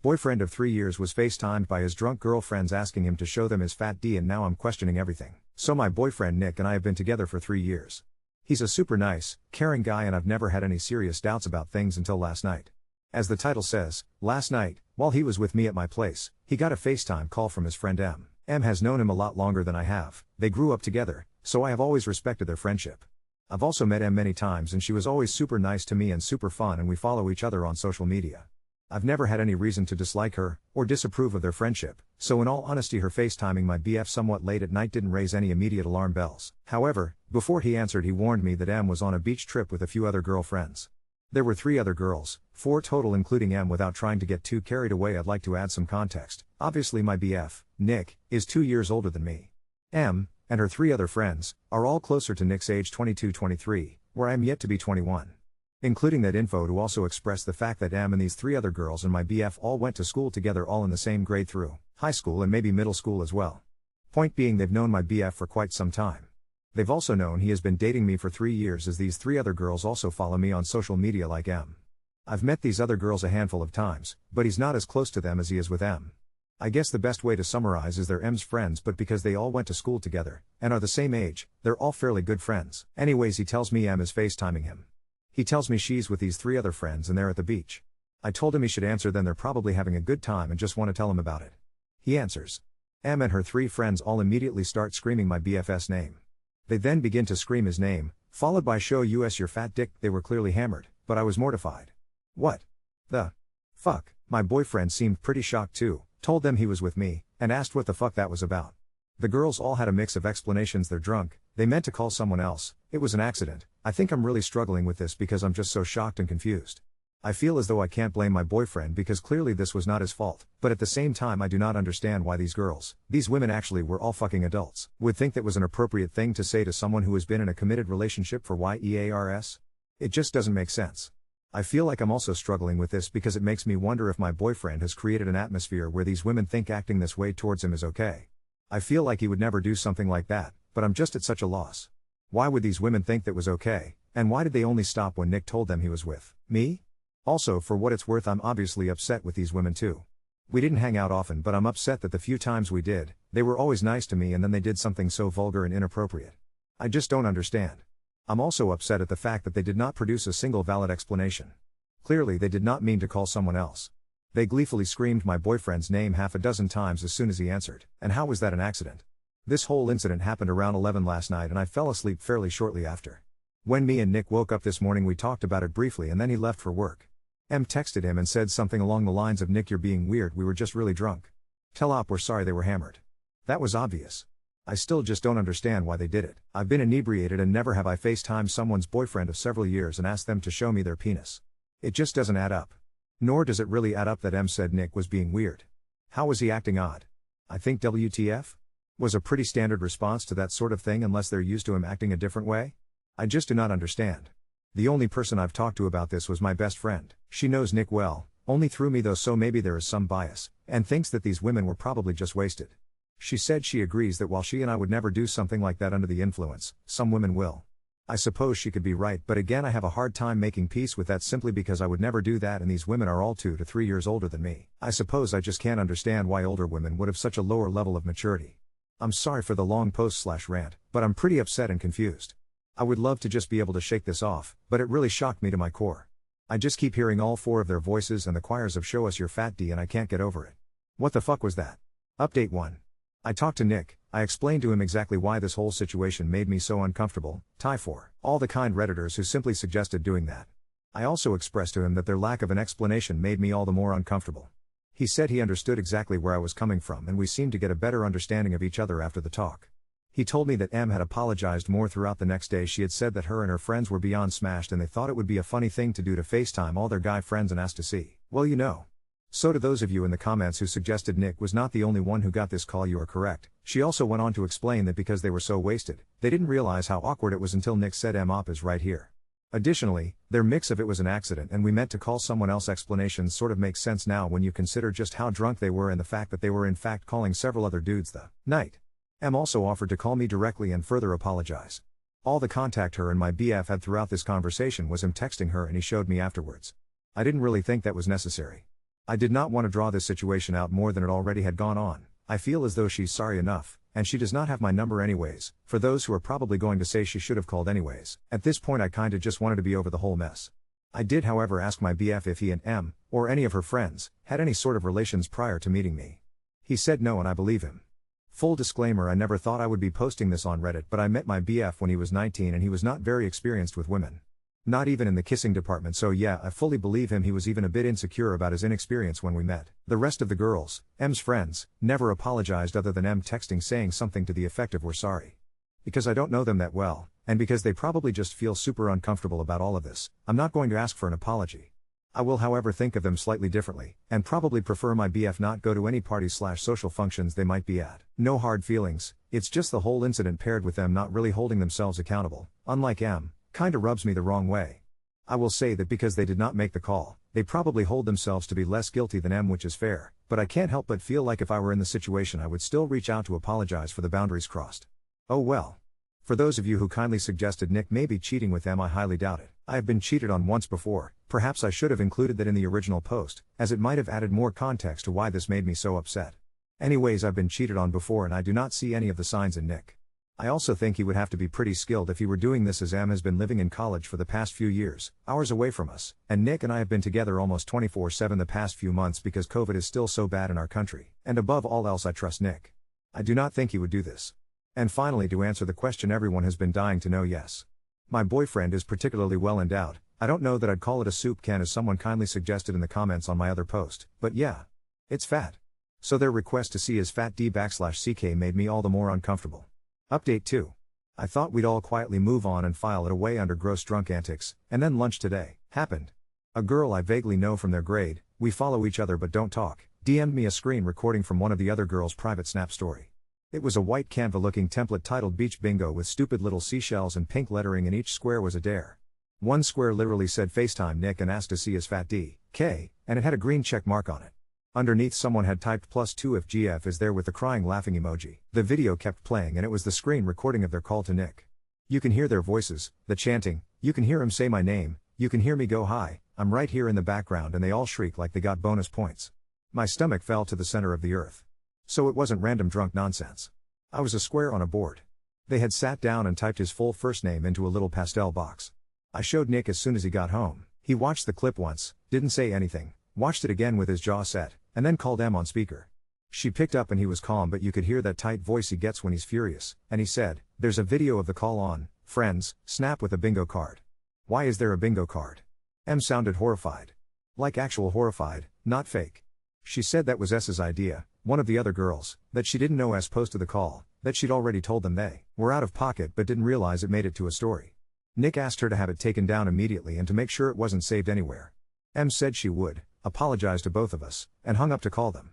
Boyfriend of 3 years was FaceTimed by his drunk girlfriends asking him to show them his fat D, and now I'm questioning everything. So my boyfriend Nick and I have been together for 3 years. He's a super nice, caring guy and I've never had any serious doubts about things until last night. As the title says, last night, while he was with me at my place, he got a FaceTime call from his friend M. M has known him a lot longer than I have, they grew up together, so I have always respected their friendship. I've also met M many times and she was always super nice to me and super fun, and we follow each other on social media. I've never had any reason to dislike her, or disapprove of their friendship, so in all honesty her FaceTiming my BF somewhat late at night didn't raise any immediate alarm bells. However, before he answered he warned me that M was on a beach trip with a few other girlfriends. There were 3 other girls, 4 total including M. Without trying to get too carried away, I'd like to add some context. Obviously my BF, Nick, is 2 years older than me. M, and her 3 other friends, are all closer to Nick's age 22-23, where I am yet to be 21. Including that info to also express the fact that M and these 3 other girls and my BF all went to school together, all in the same grade through high school and maybe middle school as well. Point being, they've known my BF for quite some time. They've also known he has been dating me for 3 years, as these 3 other girls also follow me on social media like M. I've met these other girls a handful of times, but he's not as close to them as he is with M. I guess the best way to summarize is they're M's friends, but because they all went to school together, and are the same age, they're all fairly good friends. Anyways, he tells me M is FaceTiming him. He tells me she's with these 3 other friends and they're at the beach. I told him he should answer, then they're probably having a good time and just want to tell him about it. He answers. M and her 3 friends all immediately start screaming my BF's name. They then begin to scream his name, followed by show us your fat dick. They were clearly hammered, but I was mortified. What the fuck? My boyfriend seemed pretty shocked too, told them he was with me, and asked what the fuck that was about. The girls all had a mix of explanations. They're drunk, they meant to call someone else, it was an accident. I think I'm really struggling with this because I'm just so shocked and confused. I feel as though I can't blame my boyfriend because clearly this was not his fault, but at the same time I do not understand why these girls, these women actually were all fucking adults, would think that was an appropriate thing to say to someone who has been in a committed relationship for years. It just doesn't make sense. I feel like I'm also struggling with this because it makes me wonder if my boyfriend has created an atmosphere where these women think acting this way towards him is okay. I feel like he would never do something like that, but I'm just at such a loss. Why would these women think that was okay, and why did they only stop when Nick told them he was with me? Also, for what it's worth, I'm obviously upset with these women too. We didn't hang out often, but I'm upset that the few times we did, they were always nice to me and then they did something so vulgar and inappropriate. I just don't understand. I'm also upset at the fact that they did not produce a single valid explanation. Clearly they did not mean to call someone else. They gleefully screamed my boyfriend's name half a dozen times as soon as he answered. And how was that an accident? This whole incident happened around 11 last night and I fell asleep fairly shortly after. When me and Nick woke up this morning we talked about it briefly and then he left for work. M texted him and said something along the lines of, "Nick, you're being weird, we were just really drunk. Tell Op we're sorry they were hammered." That was obvious. I still just don't understand why they did it. I've been inebriated and never have I FaceTimed someone's boyfriend of several years and asked them to show me their penis. It just doesn't add up. Nor does it really add up that M said Nick was being weird. How was he acting odd? I think WTF? Was a pretty standard response to that sort of thing unless they're used to him acting a different way? I just do not understand. The only person I've talked to about this was my best friend. She knows Nick well, only through me though, so maybe there is some bias, and thinks that these women were probably just wasted. She said she agrees that while she and I would never do something like that under the influence, some women will. I suppose she could be right, but again I have a hard time making peace with that simply because I would never do that and these women are all 2 to 3 years older than me. I suppose I just can't understand why older women would have such a lower level of maturity. I'm sorry for the long post/rant, but I'm pretty upset and confused. I would love to just be able to shake this off, but it really shocked me to my core. I just keep hearing all 4 of their voices and the choirs of "show us your fat D" and I can't get over it. What the fuck was that? Update 1. I talked to Nick, I explained to him exactly why this whole situation made me so uncomfortable, tie for all the kind redditors who simply suggested doing that. I also expressed to him that their lack of an explanation made me all the more uncomfortable. He said he understood exactly where I was coming from and we seemed to get a better understanding of each other after the talk. He told me that M had apologized more throughout the next day. She had said that her and her friends were beyond smashed and they thought it would be a funny thing to do to FaceTime all their guy friends and ask to see. Well, you know. So to those of you in the comments who suggested Nick was not the only one who got this call, you are correct. She also went on to explain that because they were so wasted, they didn't realize how awkward it was until Nick said Op is right here. Additionally, their mix of "it was an accident and we meant to call someone else" explanations sort of makes sense now when you consider just how drunk they were and the fact that they were in fact calling several other dudes the night. M also offered to call me directly and further apologize. All the contact her and my BF had throughout this conversation was him texting her and he showed me afterwards. I didn't really think that was necessary. I did not want to draw this situation out more than it already had gone on. I feel as though she's sorry enough, and she does not have my number anyways, for those who are probably going to say she should have called anyways. At this point I kinda just wanted to be over the whole mess. I did however ask my BF if he and M, or any of her friends, had any sort of relations prior to meeting me. He said no and I believe him. Full disclaimer, I never thought I would be posting this on Reddit, but I met my BF when he was 19 and he was not very experienced with women. Not even in the kissing department, so yeah, I fully believe him. He was even a bit insecure about his inexperience when we met. The rest of the girls, M's friends, never apologized other than M texting saying something to the effect of "we're sorry." Because I don't know them that well, and because they probably just feel super uncomfortable about all of this, I'm not going to ask for an apology. I will however think of them slightly differently, and probably prefer my BF not go to any parties/social functions they might be at. No hard feelings, it's just the whole incident paired with them not really holding themselves accountable, unlike M, kinda rubs me the wrong way. I will say that because they did not make the call, they probably hold themselves to be less guilty than M, which is fair, but I can't help but feel like if I were in the situation I would still reach out to apologize for the boundaries crossed. Oh well. For those of you who kindly suggested Nick may be cheating with M, I highly doubt it. I have been cheated on once before. Perhaps I should have included that in the original post, as it might have added more context to why this made me so upset. Anyways, I've been cheated on before and I do not see any of the signs in Nick. I also think he would have to be pretty skilled if he were doing this, as M has been living in college for the past few years, hours away from us, and Nick and I have been together almost 24/7 the past few months because COVID is still so bad in our country, and above all else I trust Nick. I do not think he would do this. And finally, to answer the question everyone has been dying to know, yes. My boyfriend is particularly well endowed. I don't know that I'd call it a soup can as someone kindly suggested in the comments on my other post, but yeah. It's fat. So their request to see his fat D/CK made me all the more uncomfortable. Update 2. I thought we'd all quietly move on and file it away under gross drunk antics, and then lunch today happened. A girl I vaguely know from their grade, we follow each other but don't talk, DM'd me a screen recording from one of the other girls' private Snap story. It was a white Canva-looking template titled Beach Bingo with stupid little seashells and pink lettering, and each square was a dare. One square literally said "FaceTime Nick" and asked to see his fat D.K., and it had a green check mark on it. Underneath someone had typed +2 if GF is there with the crying laughing emoji. The video kept playing and it was the screen recording of their call to Nick. You can hear their voices, the chanting, you can hear him say my name, you can hear me go hi, I'm right here in the background, and they all shriek like they got bonus points. My stomach fell to the center of the earth. So it wasn't random drunk nonsense. I was a square on a board. They had sat down and typed his full first name into a little pastel box. I showed Nick as soon as he got home. He watched the clip once, didn't say anything, watched it again with his jaw set, and then called M on speaker. She picked up and he was calm, but you could hear that tight voice he gets when he's furious, and he said, "There's a video of the call on, friends, Snap with a bingo card." Why is there a bingo card? M sounded horrified. Like actual horrified, not fake. She said that was S's idea, one of the other girls, that she didn't know S posted the call, that she'd already told them they were out of pocket but didn't realize it made it to a story. Nick asked her to have it taken down immediately and to make sure it wasn't saved anywhere. M said she would, apologized to both of us, and hung up to call them.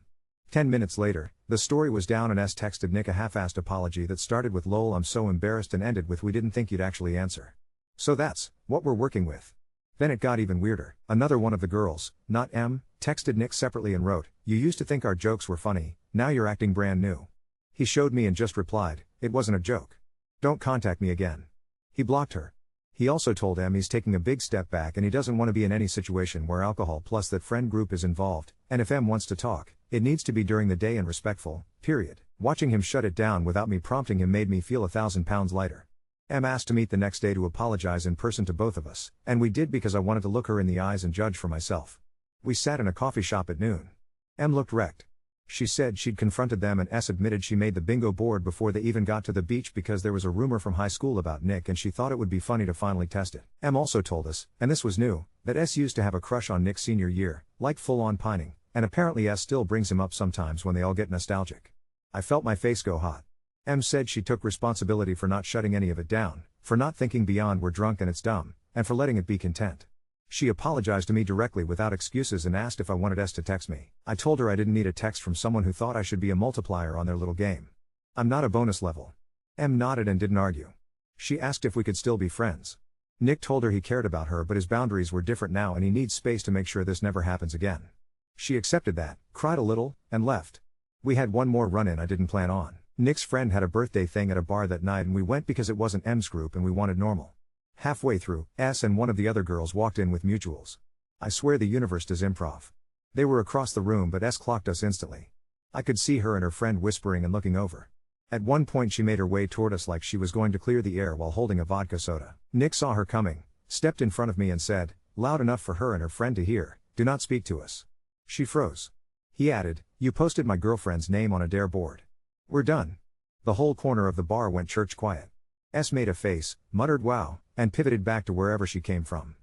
10 minutes later, the story was down and S texted Nick a half-assed apology that started with "lol I'm so embarrassed" and ended with "we didn't think you'd actually answer." So that's what we're working with. Then it got even weirder. Another one of the girls, not M, texted Nick separately and wrote, "You used to think our jokes were funny, now you're acting brand new." He showed me and just replied, "It wasn't a joke. Don't contact me again." He blocked her. He also told M he's taking a big step back and he doesn't want to be in any situation where alcohol plus that friend group is involved, and if M wants to talk, it needs to be during the day and respectful, period. Watching him shut it down without me prompting him made me feel 1,000 pounds lighter. M asked to meet the next day to apologize in person to both of us, and we did because I wanted to look her in the eyes and judge for myself. We sat in a coffee shop at noon. M looked wrecked. She said she'd confronted them, and S admitted she made the bingo board before they even got to the beach because there was a rumor from high school about Nick and she thought it would be funny to finally test it. M also told us, and this was new, that S used to have a crush on Nick's senior year, like full-on pining, and apparently S still brings him up sometimes when they all get nostalgic. I felt my face go hot. M said she took responsibility for not shutting any of it down, for not thinking beyond "we're drunk and it's dumb," and for letting it be content. She apologized to me directly without excuses and asked if I wanted S to text me. I told her I didn't need a text from someone who thought I should be a multiplier on their little game. I'm not a bonus level. M nodded and didn't argue. She asked if we could still be friends. Nick told her he cared about her but his boundaries were different now and he needs space to make sure this never happens again. She accepted that, cried a little, and left. We had one more run-in I didn't plan on. Nick's friend had a birthday thing at a bar that night and we went because it wasn't M's group and we wanted normal. Halfway through, S and one of the other girls walked in with mutuals. I swear the universe does improv. They were across the room but S clocked us instantly. I could see her and her friend whispering and looking over. At one point she made her way toward us like she was going to clear the air while holding a vodka soda. Nick saw her coming, stepped in front of me and said, loud enough for her and her friend to hear, "Do not speak to us." She froze. He added, "You posted my girlfriend's name on a dare board. We're done." The whole corner of the bar went church quiet. S made a face, muttered wow, and pivoted back to wherever she came from.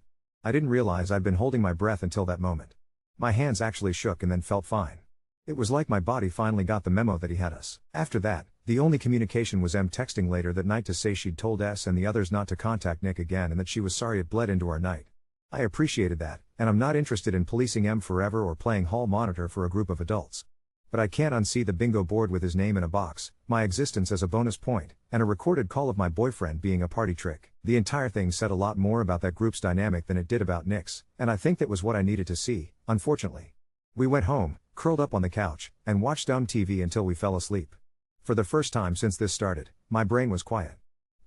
I didn't realize I'd been holding my breath until that moment. My hands actually shook and then felt fine. It was like my body finally got the memo that he had us. After that, the only communication was M texting later that night to say she'd told S and the others not to contact Nick again and that she was sorry it bled into our night. I appreciated that, and I'm not interested in policing M forever or playing hall monitor for a group of adults. But I can't unsee the bingo board with his name in a box, my existence as a bonus point, and a recorded call of my boyfriend being a party trick. The entire thing said a lot more about that group's dynamic than it did about Nick's, and I think that was what I needed to see, unfortunately. We went home, curled up on the couch, and watched dumb TV until we fell asleep. For the first time since this started, my brain was quiet.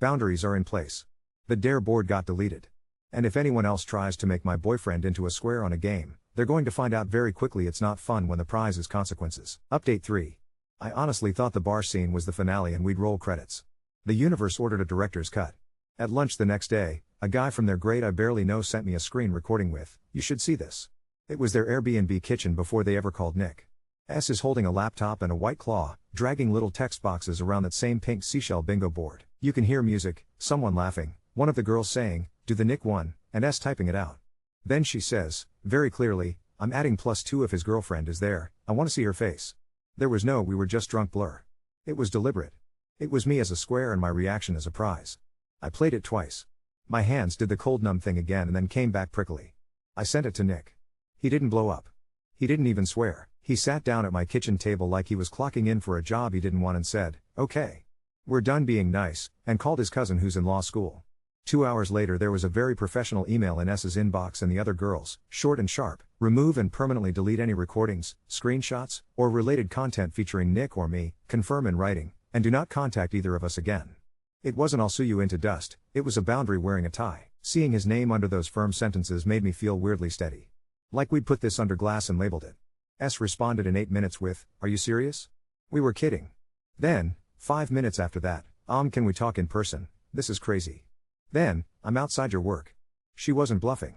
Boundaries are in place. The dare board got deleted. And if anyone else tries to make my boyfriend into a square on a game, they're going to find out very quickly it's not fun when the prize is consequences. Update 3. I honestly thought the bar scene was the finale and we'd roll credits. The universe ordered a director's cut. At lunch the next day, a guy from their grade I barely know sent me a screen recording with, "You should see this." It was their Airbnb kitchen before they ever called Nick. S is holding a laptop and a white claw, dragging little text boxes around that same pink seashell bingo board. You can hear music, someone laughing, one of the girls saying, "Do the Nick one," and S typing it out. Then she says, very clearly, "I'm adding +2 if his girlfriend is there, I want to see her face." There was no "we were just drunk" blur. It was deliberate. It was me as a square and my reaction as a prize. I played it twice. My hands did the cold numb thing again and then came back prickly. I sent it to Nick. He didn't blow up. He didn't even swear. He sat down at my kitchen table like he was clocking in for a job he didn't want and said, "Okay. We're done being nice," and called his cousin who's in law school. 2 hours later there was a very professional email in S's inbox and the other girls, short and sharp, "Remove and permanently delete any recordings, screenshots, or related content featuring Nick or me, confirm in writing, and do not contact either of us again." It wasn't "I'll sue you into dust," it was a boundary wearing a tie. Seeing his name under those firm sentences made me feel weirdly steady. Like we'd put this under glass and labeled it. S responded in 8 minutes with, "Are you serious?" We were kidding. Then, 5 minutes after that, "Can we talk in person? This is crazy." Then, "I'm outside your work." She wasn't bluffing.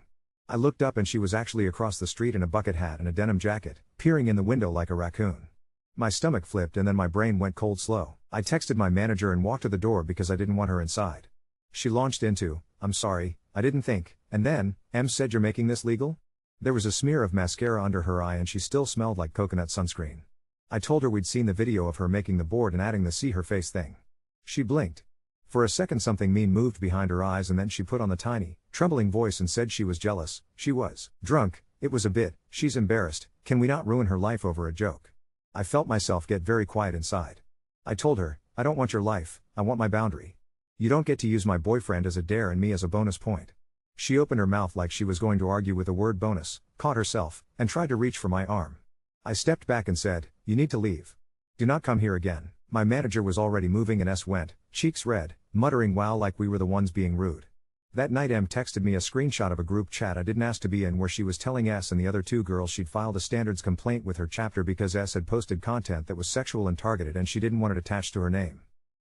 I looked up and she was actually across the street in a bucket hat and a denim jacket, peering in the window like a raccoon. My stomach flipped and then my brain went cold slow. I texted my manager and walked to the door because I didn't want her inside. She launched into, "I'm sorry, I didn't think," and then, "M said you're making this legal?" There was a smear of mascara under her eye and she still smelled like coconut sunscreen. I told her we'd seen the video of her making the board and adding the "see her face" thing. She blinked. For a second something mean moved behind her eyes and then she put on the tiny, trembling voice and said she was jealous. She was drunk, it was a bit, she's embarrassed, can we not ruin her life over a joke? I felt myself get very quiet inside. I told her, "I don't want your life, I want my boundary. You don't get to use my boyfriend as a dare and me as a bonus point." She opened her mouth like she was going to argue with the word bonus, caught herself, and tried to reach for my arm. I stepped back and said, "You need to leave. Do not come here again." My manager was already moving and S went, cheeks red, muttering wow like we were the ones being rude. That night M texted me a screenshot of a group chat I didn't ask to be in where she was telling S and the other 2 girls she'd filed a standards complaint with her chapter because S had posted content that was sexual and targeted and she didn't want it attached to her name.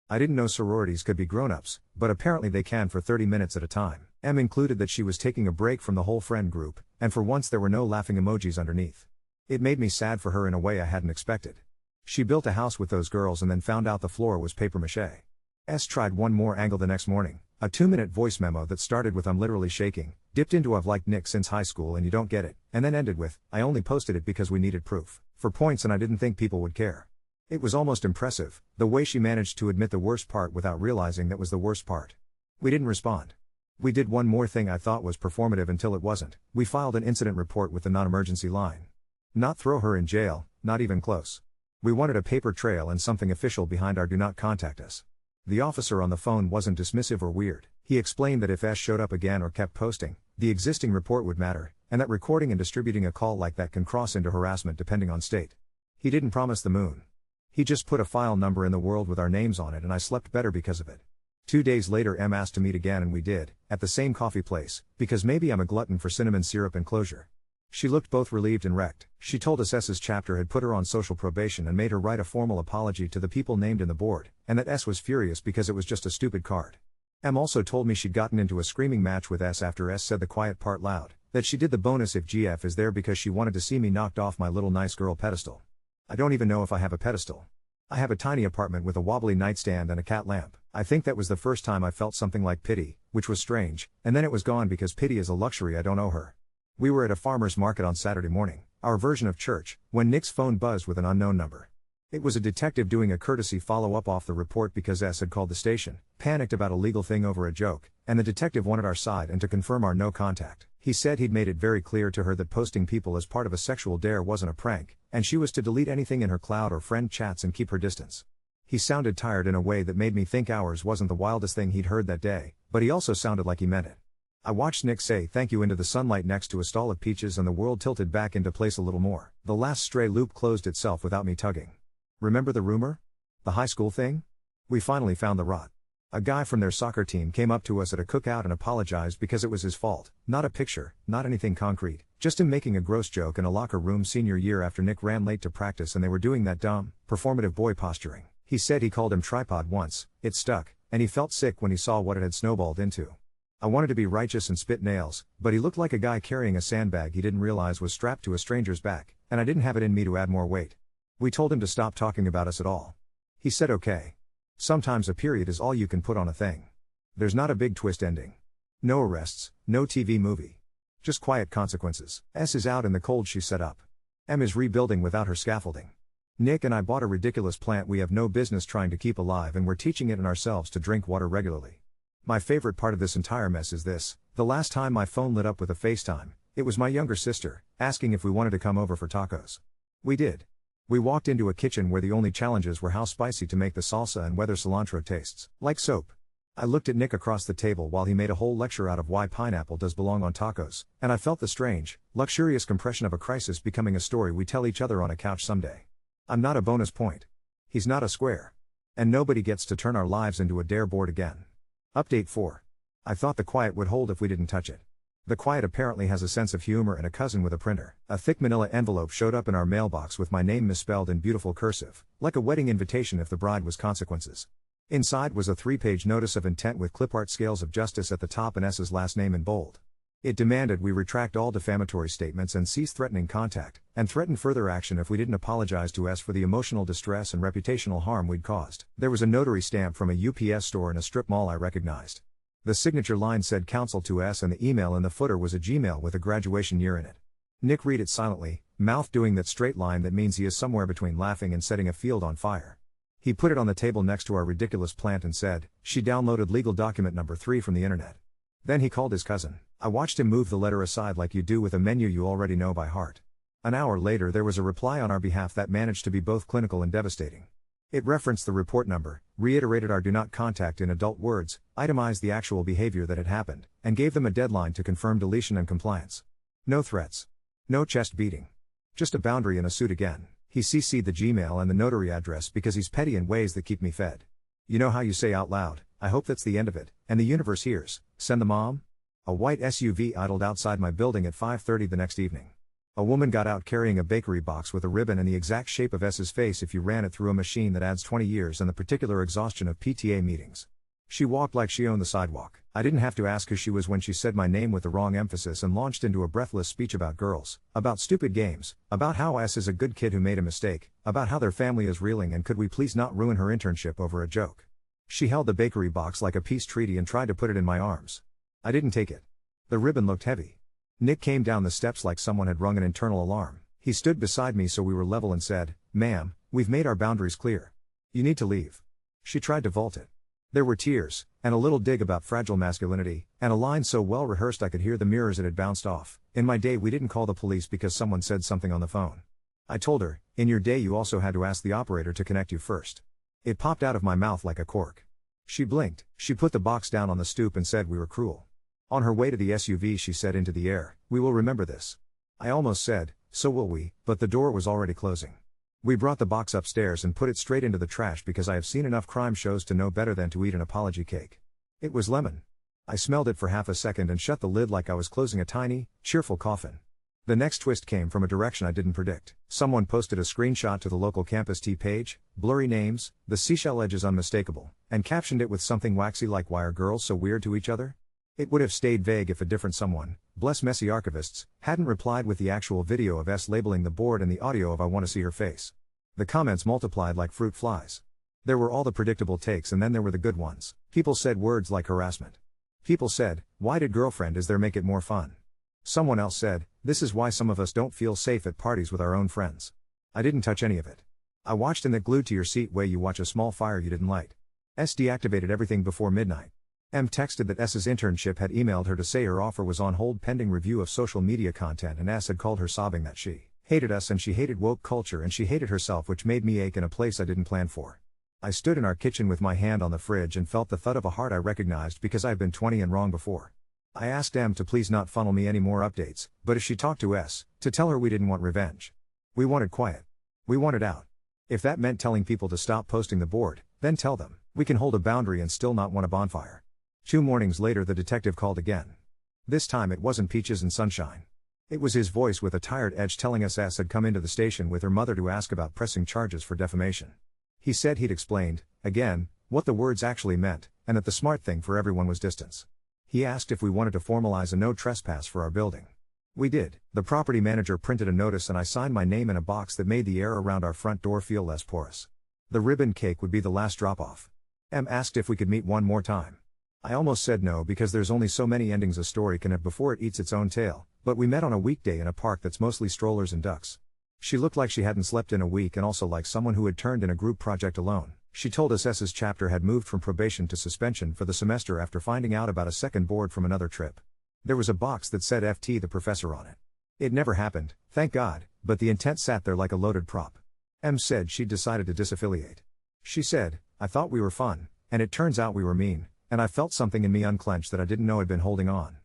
I didn't know sororities could be grown-ups, but apparently they can for 30 minutes at a time. M included that she was taking a break from the whole friend group, and for once there were no laughing emojis underneath. It made me sad for her in a way I hadn't expected. She built a house with those girls and then found out the floor was paper mache. S tried one more angle the next morning, a 2-minute voice memo that started with "I'm literally shaking," dipped into "I've liked Nick since high school and you don't get it," and then ended with, "I only posted it because we needed proof, for points and I didn't think people would care." It was almost impressive, the way she managed to admit the worst part without realizing that was the worst part. We didn't respond. We did one more thing I thought was performative until it wasn't. We filed an incident report with the non-emergency line. Not throw her in jail, not even close. We wanted a paper trail and something official behind our "do not contact us." The officer on the phone wasn't dismissive or weird. He explained that if S showed up again or kept posting, the existing report would matter, and that recording and distributing a call like that can cross into harassment depending on state. He didn't promise the moon. He just put a file number in the world with our names on it and I slept better because of it. 2 days later M asked to meet again and we did, at the same coffee place, because maybe I'm a glutton for cinnamon syrup and closure. She looked both relieved and wrecked. She told us S's chapter had put her on social probation and made her write a formal apology to the people named in the board, and that S was furious because it was just a stupid card. M also told me she'd gotten into a screaming match with S after S said the quiet part loud, that she did the bonus if GF is there because she wanted to see me knocked off my little nice girl pedestal. I don't even know if I have a pedestal. I have a tiny apartment with a wobbly nightstand and a cat lamp. I think that was the first time I felt something like pity, which was strange, and then it was gone because pity is a luxury I don't owe her. We were at a farmer's market on Saturday morning, our version of church, when Nick's phone buzzed with an unknown number. It was a detective doing a courtesy follow-up off the report because S had called the station, panicked about a legal thing over a joke, and the detective wanted our side and to confirm our no contact. He said he'd made it very clear to her that posting people as part of a sexual dare wasn't a prank, and she was to delete anything in her cloud or friend chats and keep her distance. He sounded tired in a way that made me think ours wasn't the wildest thing he'd heard that day, but he also sounded like he meant it. I watched Nick say thank you into the sunlight next to a stall of peaches and the world tilted back into place a little more. The last stray loop closed itself without me tugging. Remember the rumor? The high school thing? We finally found the rot. A guy from their soccer team came up to us at a cookout and apologized because it was his fault. Not a picture, not anything concrete, just him making a gross joke in a locker room senior year after Nick ran late to practice and they were doing that dumb, performative boy posturing. He said he called him tripod once, it stuck, and he felt sick when he saw what it had snowballed into. I wanted to be righteous and spit nails, but he looked like a guy carrying a sandbag he didn't realize was strapped to a stranger's back, and I didn't have it in me to add more weight. We told him to stop talking about us at all. He said okay. Sometimes a period is all you can put on a thing. There's not a big twist ending. No arrests, no TV movie. Just quiet consequences. S is out in the cold she set up. M is rebuilding without her scaffolding. Nick and I bought a ridiculous plant we have no business trying to keep alive and we're teaching it and ourselves to drink water regularly. My favorite part of this entire mess is this: the last time my phone lit up with a FaceTime, it was my younger sister, asking if we wanted to come over for tacos. We did. We walked into a kitchen where the only challenges were how spicy to make the salsa and whether cilantro tastes like soap. I looked at Nick across the table while he made a whole lecture out of why pineapple does belong on tacos, and I felt the strange, luxurious compression of a crisis becoming a story we tell each other on a couch someday. I'm not a bonus point. He's not a square. And nobody gets to turn our lives into a dare board again. Update 4. I thought the quiet would hold if we didn't touch it. The quiet apparently has a sense of humor and a cousin with a printer. A thick manila envelope showed up in our mailbox with my name misspelled in beautiful cursive, like a wedding invitation if the bride was consequences. Inside was a 3-page notice of intent with clip art scales of justice at the top and S's last name in bold. It demanded we retract all defamatory statements and cease threatening contact, and threatened further action if we didn't apologize to S for the emotional distress and reputational harm we'd caused. There was a notary stamp from a UPS store in a strip mall I recognized. The signature line said counsel to S and the email in the footer was a Gmail with a graduation year in it. Nick read it silently, mouth doing that straight line that means he is somewhere between laughing and setting a field on fire. He put it on the table next to our ridiculous plant and said, she downloaded legal document number 3 from the internet. Then he called his cousin. I watched him move the letter aside like you do with a menu you already know by heart. An hour later there was a reply on our behalf that managed to be both clinical and devastating. It referenced the report number, reiterated our do not contact in adult words, itemized the actual behavior that had happened, and gave them a deadline to confirm deletion and compliance. No threats. No chest beating. Just a boundary and a suit again. He CC'd the Gmail and the notary address because he's petty in ways that keep me fed. You know how you say out loud, I hope that's the end of it, and the universe hears, send the mom? A white SUV idled outside my building at 5:30 the next evening. A woman got out carrying a bakery box with a ribbon and the exact shape of S's face if you ran it through a machine that adds 20 years and the particular exhaustion of PTA meetings. She walked like she owned the sidewalk. I didn't have to ask who she was when she said my name with the wrong emphasis and launched into a breathless speech about girls, about stupid games, about how S is a good kid who made a mistake, about how their family is reeling and could we please not ruin her internship over a joke. She held the bakery box like a peace treaty and tried to put it in my arms. I didn't take it. The ribbon looked heavy. Nick came down the steps like someone had rung an internal alarm. He stood beside me so we were level and said, "Ma'am, we've made our boundaries clear. You need to leave." She tried to vault it. There were tears, and a little dig about fragile masculinity, and a line so well rehearsed I could hear the mirrors it had bounced off. In my day we didn't call the police because someone said something on the phone. I told her, in your day you also had to ask the operator to connect you first. It popped out of my mouth like a cork. She blinked, she put the box down on the stoop and said we were cruel. On her way to the SUV she said into the air, "We will remember this." I almost said, "So will we," but the door was already closing. We brought the box upstairs and put it straight into the trash because I have seen enough crime shows to know better than to eat an apology cake. It was lemon. I smelled it for half a second and shut the lid like I was closing a tiny, cheerful coffin. The next twist came from a direction I didn't predict. Someone posted a screenshot to the local campus T page, blurry names, the seashell edge is unmistakable, and captioned it with something waxy like why are girls so weird to each other? It would have stayed vague if a different someone, bless messy archivists, hadn't replied with the actual video of S labeling the board and the audio of I want to see her face. The comments multiplied like fruit flies. There were all the predictable takes and then there were the good ones. People said words like harassment. People said, why did girlfriend is there make it more fun? Someone else said, this is why some of us don't feel safe at parties with our own friends. I didn't touch any of it. I watched in that glued to your seat way you watch a small fire you didn't light. S deactivated everything before midnight. M texted that S's internship had emailed her to say her offer was on hold pending review of social media content and S had called her sobbing that she hated us and she hated woke culture and she hated herself, which made me ache in a place I didn't plan for. I stood in our kitchen with my hand on the fridge and felt the thud of a heart I recognized because I've been 20 and wrong before. I asked M to please not funnel me any more updates, but if she talked to S, to tell her we didn't want revenge. We wanted quiet. We wanted out. If that meant telling people to stop posting the board, then tell them. We can hold a boundary and still not want a bonfire. 2 mornings later the detective called again. This time it wasn't peaches and sunshine. It was his voice with a tired edge telling us S had come into the station with her mother to ask about pressing charges for defamation. He said he'd explained, again, what the words actually meant, and that the smart thing for everyone was distance. He asked if we wanted to formalize a no trespass for our building. We did. The property manager printed a notice and I signed my name in a box that made the air around our front door feel less porous. The ribbon cake would be the last drop off. M asked if we could meet one more time. I almost said no because there's only so many endings a story can have before it eats its own tail, but we met on a weekday in a park that's mostly strollers and ducks. She looked like she hadn't slept in a week and also like someone who had turned in a group project alone. She told us S's chapter had moved from probation to suspension for the semester after finding out about a second board from another trip. There was a box that said FT the professor on it. It never happened, thank God, but the intent sat there like a loaded prop. M said she'd decided to disaffiliate. She said, I thought we were fun, and it turns out we were mean, and I felt something in me unclench that I didn't know had been holding on.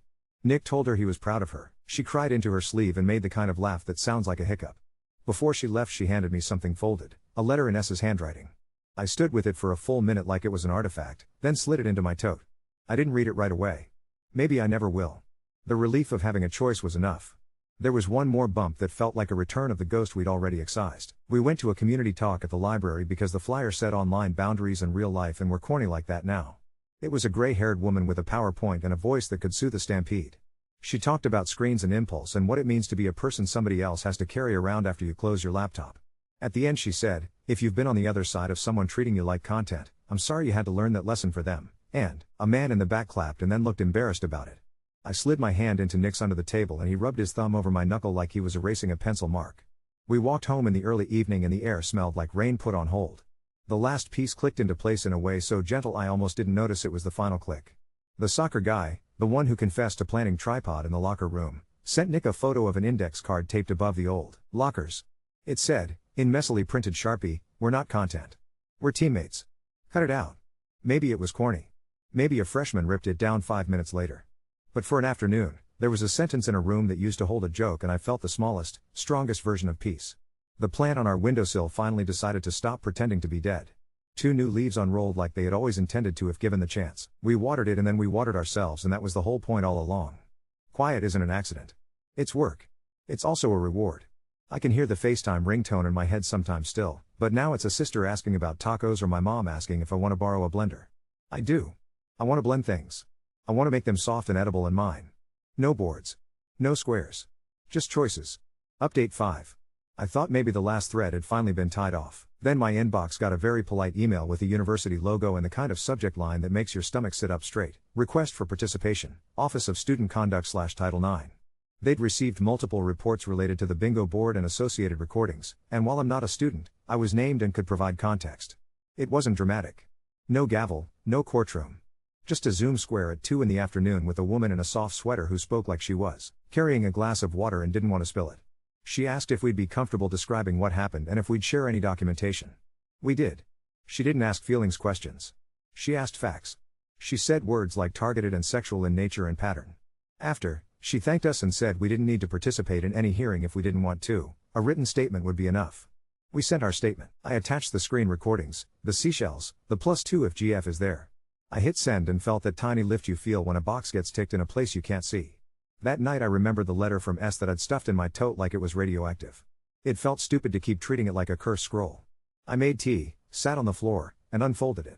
Nick told her he was proud of her. She cried into her sleeve and made the kind of laugh that sounds like a hiccup. Before she left she handed me something folded, a letter in S's handwriting. I stood with it for a full minute like it was an artifact, then slid it into my tote. I didn't read it right away. Maybe I never will. The relief of having a choice was enough. There was one more bump that felt like a return of the ghost we'd already excised. We went to a community talk at the library because the flyer said online boundaries and real life and we're corny like that now. It was a gray-haired woman with a PowerPoint and a voice that could soothe a stampede. She talked about screens and impulse and what it means to be a person somebody else has to carry around after you close your laptop. At the end she said, if you've been on the other side of someone treating you like content, I'm sorry you had to learn that lesson for them. And, a man in the back clapped and then looked embarrassed about it. I slid my hand into Nick's under the table and he rubbed his thumb over my knuckle like he was erasing a pencil mark. We walked home in the early evening and the air smelled like rain put on hold. The last piece clicked into place in a way so gentle I almost didn't notice it was the final click. The soccer guy, the one who confessed to planting tripod in the locker room, sent Nick a photo of an index card taped above the old lockers. It said, in messily printed Sharpie, we're not content. We're teammates. Cut it out. Maybe it was corny. Maybe a freshman ripped it down 5 minutes later. But for an afternoon, there was a sentence in a room that used to hold a joke and I felt the smallest, strongest version of peace. The plant on our windowsill finally decided to stop pretending to be dead. 2 new leaves unrolled like they had always intended to if given the chance. We watered it and then we watered ourselves and that was the whole point all along. Quiet isn't an accident. It's work. It's also a reward. I can hear the FaceTime ringtone in my head sometimes still, but now it's a sister asking about tacos or my mom asking if I want to borrow a blender. I do. I want to blend things. I want to make them soft and edible and mine. No boards. No squares. Just choices. Update 5. I thought maybe the last thread had finally been tied off. Then my inbox got a very polite email with a university logo and the kind of subject line that makes your stomach sit up straight. Request for participation. Office of Student Conduct / Title IX. They'd received multiple reports related to the bingo board and associated recordings, and while I'm not a student, I was named and could provide context. It wasn't dramatic. No gavel, no courtroom. Just a Zoom square at 2 in the afternoon with a woman in a soft sweater who spoke like she was carrying a glass of water and didn't want to spill it. She asked if we'd be comfortable describing what happened and if we'd share any documentation. We did. She didn't ask feelings questions. She asked facts. She said words like targeted and sexual in nature and pattern. After, she thanked us and said we didn't need to participate in any hearing if we didn't want to, a written statement would be enough. We sent our statement. I attached the screen recordings, the seashells, the +2 if GF is there. I hit send and felt that tiny lift you feel when a box gets ticked in a place you can't see. That night I remembered the letter from S that I'd stuffed in my tote like it was radioactive. It felt stupid to keep treating it like a cursed scroll. I made tea, sat on the floor, and unfolded it.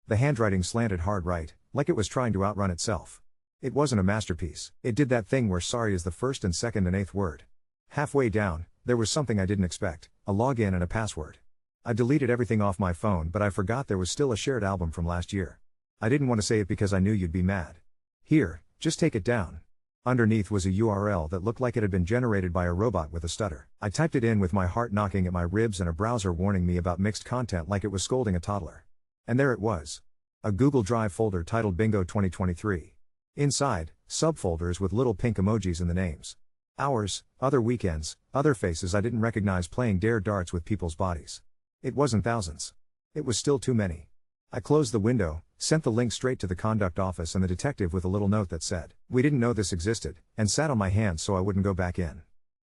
The handwriting slanted hard right, like it was trying to outrun itself. It wasn't a masterpiece. It did that thing where sorry is the first and second and eighth word. Halfway down, there was something I didn't expect, a login and a password. I deleted everything off my phone, but I forgot there was still a shared album from last year. I didn't want to say it because I knew you'd be mad. Here, just take it down. Underneath was a URL that looked like it had been generated by a robot with a stutter. I typed it in with my heart knocking at my ribs and a browser warning me about mixed content like it was scolding a toddler. And there it was. A Google Drive folder titled Bingo 2023. Inside, subfolders with little pink emojis in the names. Hours, other weekends, other faces I didn't recognize playing dare darts with people's bodies. It wasn't thousands. It was still too many. I closed the window, sent the link straight to the conduct office and the detective with a little note that said, "We didn't know this existed," and sat on my hands so I wouldn't go back in.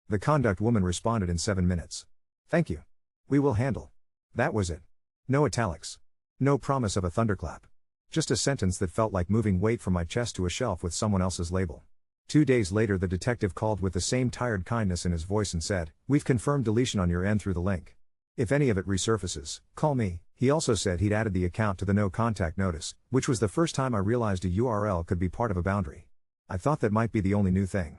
The conduct woman responded in 7 minutes. "Thank you. We will handle." That was it. No italics. No promise of a thunderclap. Just a sentence that felt like moving weight from my chest to a shelf with someone else's label. 2 days later the detective called with the same tired kindness in his voice and said, "We've confirmed deletion on your end through the link. If any of it resurfaces, call me." He also said he'd added the account to the no contact notice, which was the first time I realized a URL could be part of a boundary. I thought that might be the only new thing.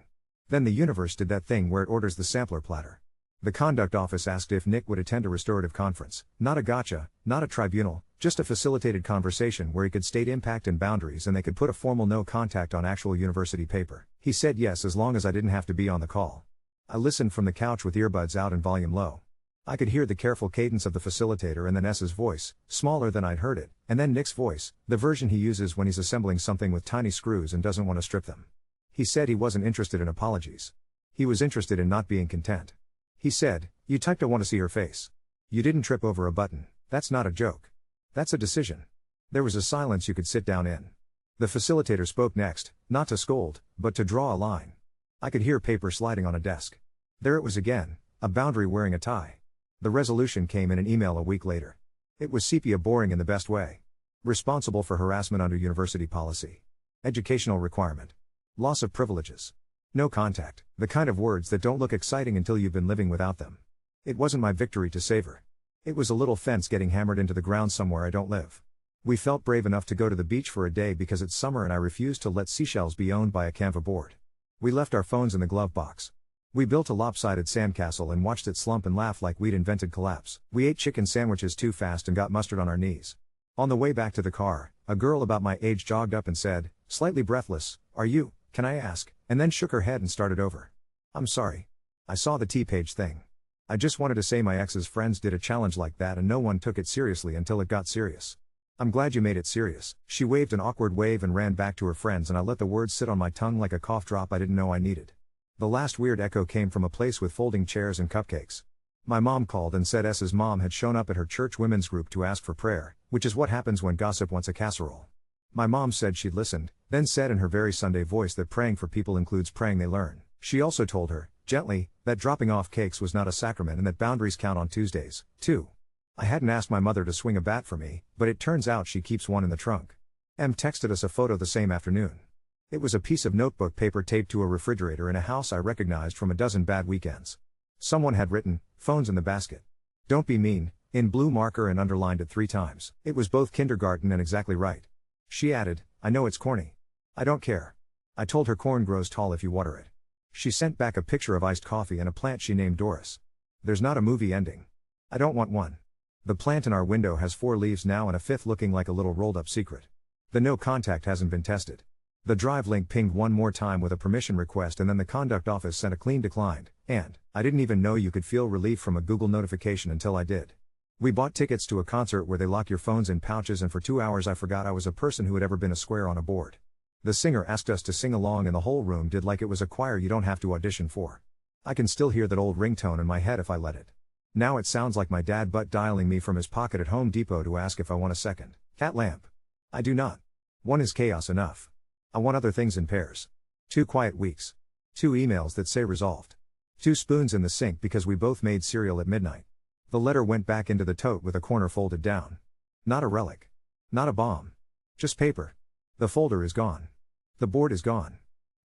Then the universe did that thing where it orders the sampler platter. The conduct office asked if Nick would attend a restorative conference, not a gotcha, not a tribunal, just a facilitated conversation where he could state impact and boundaries and they could put a formal no contact on actual university paper. He said yes as long as I didn't have to be on the call. I listened from the couch with earbuds out and volume low. I could hear the careful cadence of the facilitator and then S's voice, smaller than I'd heard it, and then Nick's voice, the version he uses when he's assembling something with tiny screws and doesn't want to strip them. He said he wasn't interested in apologies. He was interested in not being content. He said, "You typed I want to see her face. You didn't trip over a button. That's not a joke. That's a decision." There was a silence you could sit down in. The facilitator spoke next, not to scold, but to draw a line. I could hear paper sliding on a desk. There it was again, a boundary wearing a tie. The resolution came in an email a week later. It was sepia boring in the best way. Responsible for harassment under university policy. Educational requirement. Loss of privileges. No contact, the kind of words that don't look exciting until you've been living without them. It wasn't my victory to savor. It was a little fence getting hammered into the ground somewhere I don't live. We felt brave enough to go to the beach for a day because it's summer and I refused to let seashells be owned by a Canva board. We left our phones in the glove box. We built a lopsided sandcastle and watched it slump and laugh like we'd invented collapse. We ate chicken sandwiches too fast and got mustard on our knees. On the way back to the car, a girl about my age jogged up and said, slightly breathless, "Are you, can I ask?" and then shook her head and started over. "I'm sorry. I saw the T-page thing. I just wanted to say my ex's friends did a challenge like that and no one took it seriously until it got serious. I'm glad you made it serious." She waved an awkward wave and ran back to her friends and I let the words sit on my tongue like a cough drop I didn't know I needed. The last weird echo came from a place with folding chairs and cupcakes. My mom called and said S's mom had shown up at her church women's group to ask for prayer, which is what happens when gossip wants a casserole. My mom said she'd listened, then said in her very Sunday voice that praying for people includes praying they learn. She also told her, gently, that dropping off cakes was not a sacrament and that boundaries count on Tuesdays, too. I hadn't asked my mother to swing a bat for me, but it turns out she keeps one in the trunk. Em texted us a photo the same afternoon. It was a piece of notebook paper taped to a refrigerator in a house I recognized from a dozen bad weekends. Someone had written, "Phones in the basket. Don't be mean," in blue marker and underlined it 3 times. It was both kindergarten and exactly right. She added, "I know it's corny. I don't care." I told her corn grows tall if you water it. She sent back a picture of iced coffee and a plant she named Doris. There's not a movie ending. I don't want one. The plant in our window has 4 leaves now and a 5th looking like a little rolled up secret. The no contact hasn't been tested. The drive link pinged one more time with a permission request and then the conduct office sent a clean declined, and I didn't even know you could feel relief from a Google notification until I did. We bought tickets to a concert where they lock your phones in pouches and for 2 hours I forgot I was a person who had ever been a square on a board. The singer asked us to sing along and the whole room did like it was a choir you don't have to audition for. I can still hear that old ringtone in my head if I let it. Now it sounds like my dad butt dialing me from his pocket at Home Depot to ask if I want a second cat lamp. I do not. One is chaos enough. I want other things in pairs. 2 quiet weeks. 2 emails that say resolved. 2 spoons in the sink because we both made cereal at midnight. The letter went back into the tote with a corner folded down. Not a relic. Not a bomb. Just paper. The folder is gone. The board is gone.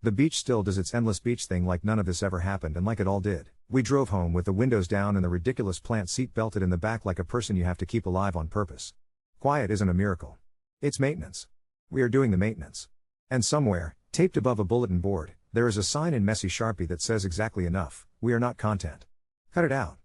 The beach still does its endless beach thing like none of this ever happened and like it all did. We drove home with the windows down and the ridiculous plant seat belted in the back like a person you have to keep alive on purpose. Quiet isn't a miracle. It's maintenance. We are doing the maintenance. And somewhere, taped above a bulletin board, there is a sign in messy Sharpie that says exactly enough, we are not content. Cut it out.